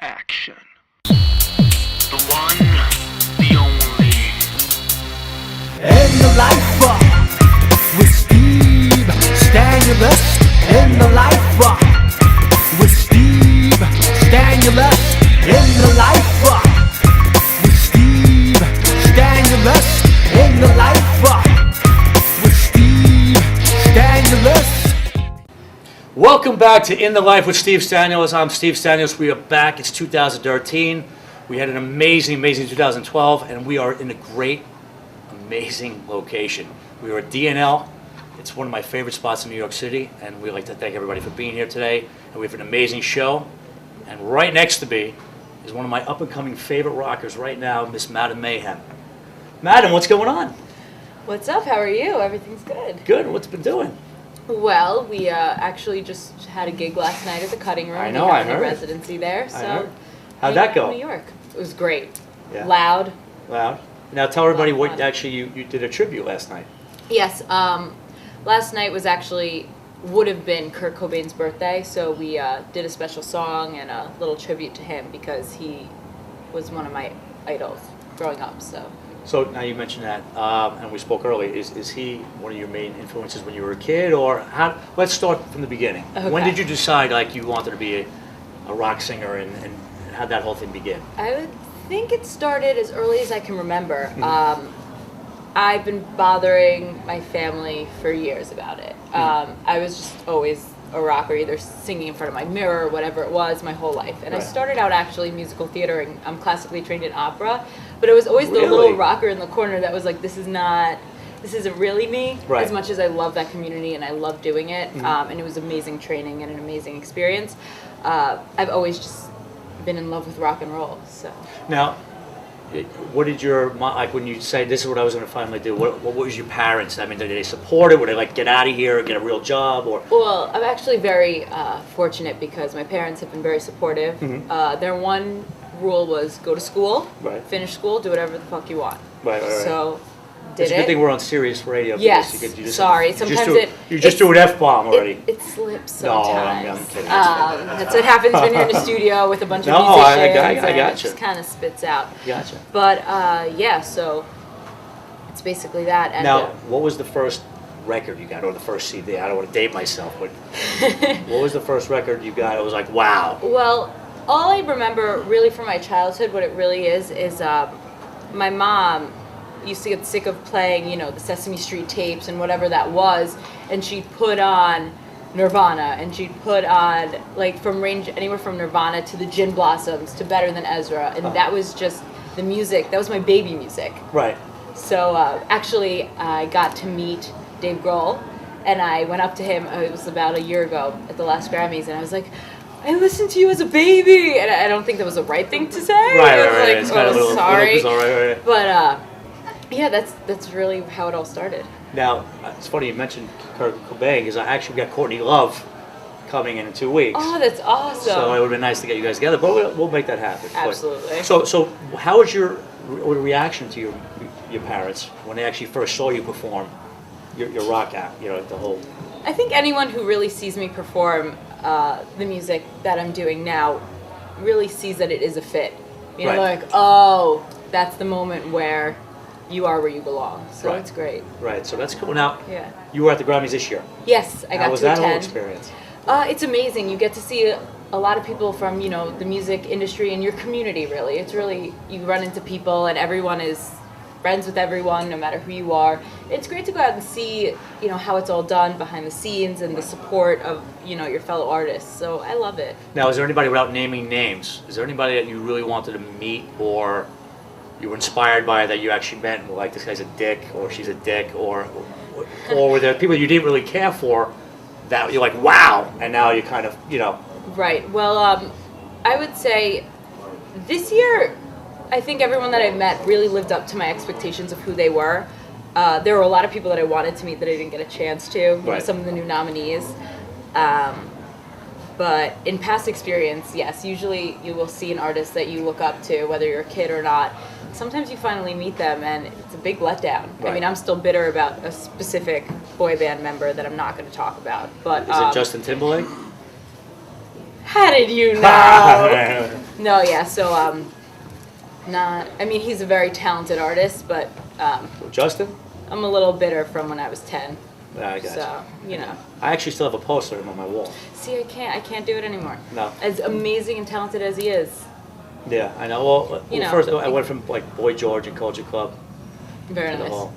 Action. The one, the only. In the life with Steve Stanulis. In the life with Steve Stanulis. In the life with Steve Stanulis. In the life with Steve Stanulis. Welcome back to In the Life with Steve Stanulis. I'm Steve Stanulis. We are back. It's 2013. We had an amazing 2012, and we are in a great, amazing location. We are at DNL. It's one of my favorite spots in New York City, and we'd like to thank everybody for being here today. And we have an amazing show. And right next to me is one of my up-and-coming favorite rockers right now, Miss Madame Mayhem. Madam, what's going on? What's up? How are you? Everything's good. Good. What's been doing? Well, we actually just had a gig last night at the Cutting Room. I know, we I have heard. a residency there. So I heard. How'd that go? New York. It was great. Yeah. Loud. Loud. Now tell everybody Loud, what loud. actually you did a tribute last night. Yes. Last night was actually would have been Kurt Cobain's birthday, so we did a special song and a little tribute to him because he was one of my idols growing up. So now you mentioned that, and we spoke earlier. Is he one of your main influences when you were a kid, or how? Let's start from the beginning. Okay. When did you decide like you wanted to be a rock singer, and how'd that whole thing begin? I would think it started as early as I can remember. Mm-hmm. I've been bothering my family for years about it. I was just always a rocker, either singing in front of my mirror or whatever it was, my whole life. And Right. I started out actually in musical theater, and I'm classically trained in opera, but it was always the Really? little rocker in the corner that was like, this isn't really me, Right. as much as I love that community and I love doing it. Mm-hmm. And it was amazing training and an amazing experience. I've always just been in love with rock and roll, so. Now, what did your like when you say this is what I was going to finally do? What was your parents? I mean, did they support it? Were they like get out of here, get a real job, or? Well, I'm actually very fortunate because my parents have been very supportive. Mm-hmm. Their one rule was go to school, Right. finish school, do whatever the fuck you want. Right. So, did It's a good thing we're on Sirius Radio. because Yes. You just, Sorry. You Sometimes you just do an F-bomb already. It slips No, sometimes. I'm kidding. That's what happens when you're in a studio with a bunch of No, musicians. I and it gotcha. just kind of spits out. Gotcha. But yeah, so it's basically that. And, Now, what was the first record you got, or the first CD? I don't want to date myself, but what was the first record you got? It was like, wow. Well, all I remember really from my childhood, what it really is my mom used to get sick of playing, the Sesame Street tapes and whatever that was, and she'd put on Nirvana, and she'd put on, like, from range anywhere from Nirvana to the Gin Blossoms to Better Than Ezra, and that was just the music. That was my baby music. Right. So actually, I got to meet Dave Grohl, and I went up to him, it was about a year ago at the last Grammys, and I was like, I listened to you as a baby, and I don't think that was the right thing to say. Right. I was like, It's kind of a little sorry. bizarre, right. But yeah, that's really how it all started. Now, it's funny you mentioned Kurt Cobain, because I actually got Courtney Love coming in 2 weeks. Oh, that's awesome. So it would have been nice to get you guys together, but we'll make that happen. But- Absolutely. So how was your reaction to your parents when they actually first saw you perform your rock act? The whole. I think anyone who really sees me perform the music that I'm doing now really sees that it is a fit. Right. They're like, oh, that's the moment where you are where you belong. So Right. it's great. Right. So that's cool. Now, Yeah. you were at the Grammys this year. Yes, I got How was to that whole attend. experience? It's amazing. You get to see a lot of people from, the music industry and your community, really. It's really, you run into people and everyone is friends with everyone, no matter who you are. It's great to go out and see, how it's all done behind the scenes and the support of, your fellow artists. So I love it. Now, is there anybody, without naming names, is there anybody that you really wanted to meet, or you were inspired by that you actually met, and were like, this guy's a dick, or she's a dick, or were there people you didn't really care for that you're like, wow, and now you kind of, Right. Well, I would say this year, I think everyone that I've met really lived up to my expectations of who they were. There were a lot of people that I wanted to meet that I didn't get a chance to, Right. some of the new nominees. But in past experience, yes, usually you will see an artist that you look up to, whether you're a kid or not. Sometimes you finally meet them, and it's a big letdown. Right. I mean, I'm still bitter about a specific boy band member that I'm not going to talk about. But is it Justin Timberlake? how did you know? No, yeah. So not. I mean, he's a very talented artist, but Justin? I'm a little bitter from when I was 10. Yeah, I got So you know. I actually still have a poster of him on my wall. See, I can't do it anymore. No. As amazing and talented as he is. Yeah, I know. Well, You know. first I went from like Boy George and Culture Club Very to the nice. hall.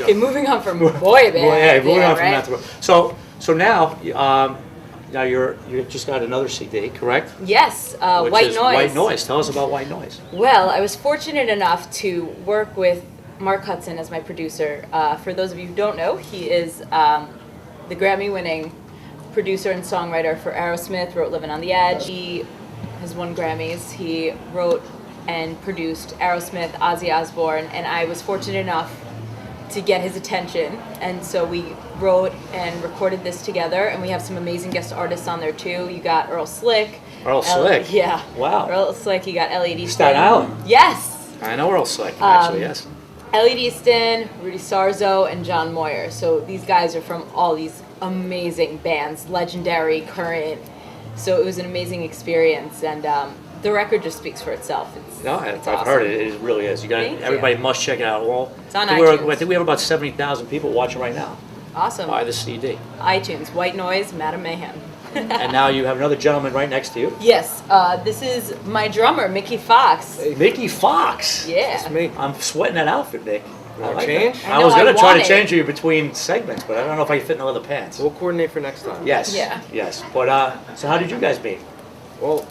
Okay, moving on from boy band. Well, yeah, moving on from right? that. So now, now you just got another CD, correct? Yes, Which White is Noise. White Noise. Tell us about White Noise. Well, I was fortunate enough to work with Mark Hudson as my producer. For those of you who don't know, he is the Grammy-winning producer and songwriter for Aerosmith, wrote Living on the Edge. He has won Grammys. He wrote and produced Aerosmith, Ozzy Osbourne, and I was fortunate enough to get his attention. And so we wrote and recorded this together, and we have some amazing guest artists on there too. You got Earl Slick. Earl Slick? Yeah. Wow. Earl Slick, you got LED Staten Island. Yes. I know Earl Slick, actually, yes. Ellie Easton, Rudy Sarzo, and John Moyer. So these guys are from all these amazing bands, legendary, current. So it was an amazing experience, and the record just speaks for itself. It's I've awesome. heard it. It really is. Thank Everybody you. must check it out. Well, It's on I iTunes. think we have about 70,000 people watching right now. Awesome. Buy the CD. iTunes, White Noise, Madame Mayhem. And now you have another gentleman right next to you. Yes, this is my drummer, Mickey Fox. Mickey Fox. Yeah. That's me. I'm sweating that outfit, Nick. I Wanna like change? that. I I know, was I going to try want to it. change you between segments, but I don't know if I can fit in the leather pants. We'll coordinate for next time. Yes. Yeah. Yes. But so how did you guys meet? Well,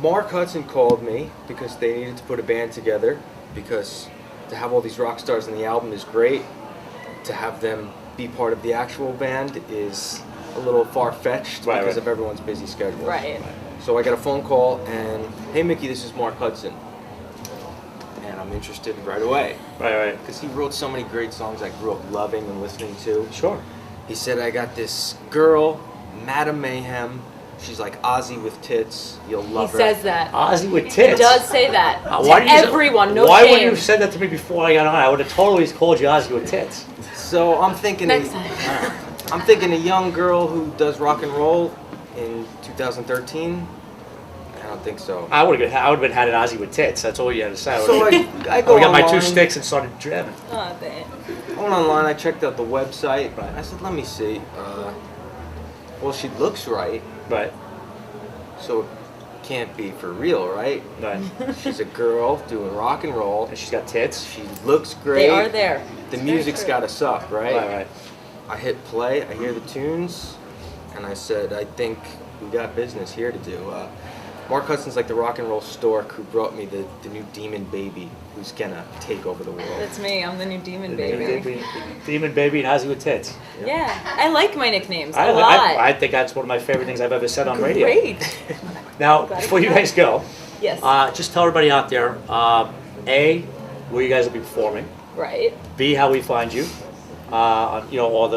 Mark Hudson called me because they needed to put a band together, because to have all these rock stars in the album is great. To have them be part of the actual band is a little far-fetched Right, because right. of everyone's busy schedule. Right. So I got a phone call and, hey Mickey, this is Mark Hudson. And I'm interested right away. Right. Because he wrote so many great songs I grew up loving and listening to. Sure. He said, I got this girl, Madame Mayhem. She's like Ozzy with tits. You'll He love her. says that. Ozzy with He tits. does say that. Why To did you say- everyone, no Why shame. wouldn't you have said that to me before I got on? I would have totally called you Ozzy with tits. So I'm thinking, Next time. I'm thinking a young girl who does rock and roll in 2013. I don't think so. I would have been had an Ozzy with tits. That's all you had to say. So I go I got my 2 online. sticks and started jamming. Oh, man. I went online. I checked out the website. Right. I said, let me see. Well, she looks right, Right. so it can't be for real, right? Right. She's a girl doing rock and roll. And she's got tits. She looks great. They are there. The It's very music's true. gotta suck, right? Right. I hit play, I hear the tunes, and I said, I think we got business here to do. Mark Hudson's like the rock and roll stork who brought me the new Demon Baby who's gonna take over the world. That's me. I'm the new demon baby. Demon Baby and Ozzy with tits. Yeah, I like my nicknames a I, lot. I think that's one of my favorite things I've ever said on radio. Great. Now, Glad before you you guys go, Yes. just tell everybody out there, A, where you guys will be performing. Right. B, how we find you. On all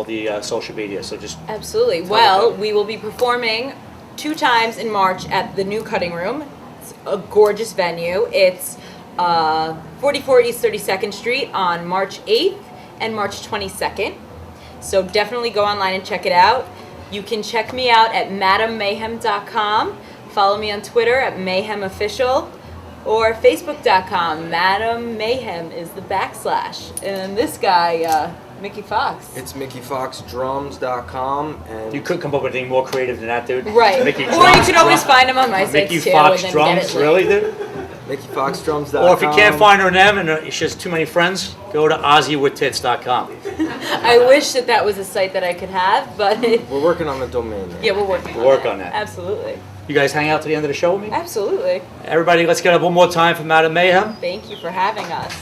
the social media. So just Absolutely. Tell Well, me. we will be performing 2 times in March at the new Cutting Room. It's a gorgeous venue. It's 44 East 32nd Street on March 8th and March 22nd. So definitely go online and check it out. You can check me out at madamemayhem.com. Follow me on Twitter at mayhemofficial or facebook.com. Madame Mayhem is the /. And then this guy, Mickey Fox. It's MickeyFoxDrums.com, and you couldn't come up with anything more creative than that, dude. Right. Mickey or Drums, you could always drum- find him on MySpace Mickey too. Fox and then Drums, get it really, linked. dude? MickeyFoxDrums.com. Or if you can't find her in them and she has too many friends, go to OzzyWithTits.com. I wish that was a site that I could have, but We're working on the domain name. yeah, we're working on Work that. on that. Absolutely. You guys hang out to the end of the show with me? Absolutely. Everybody, let's get up one more time for Madame Mayhem. Thank you for having us.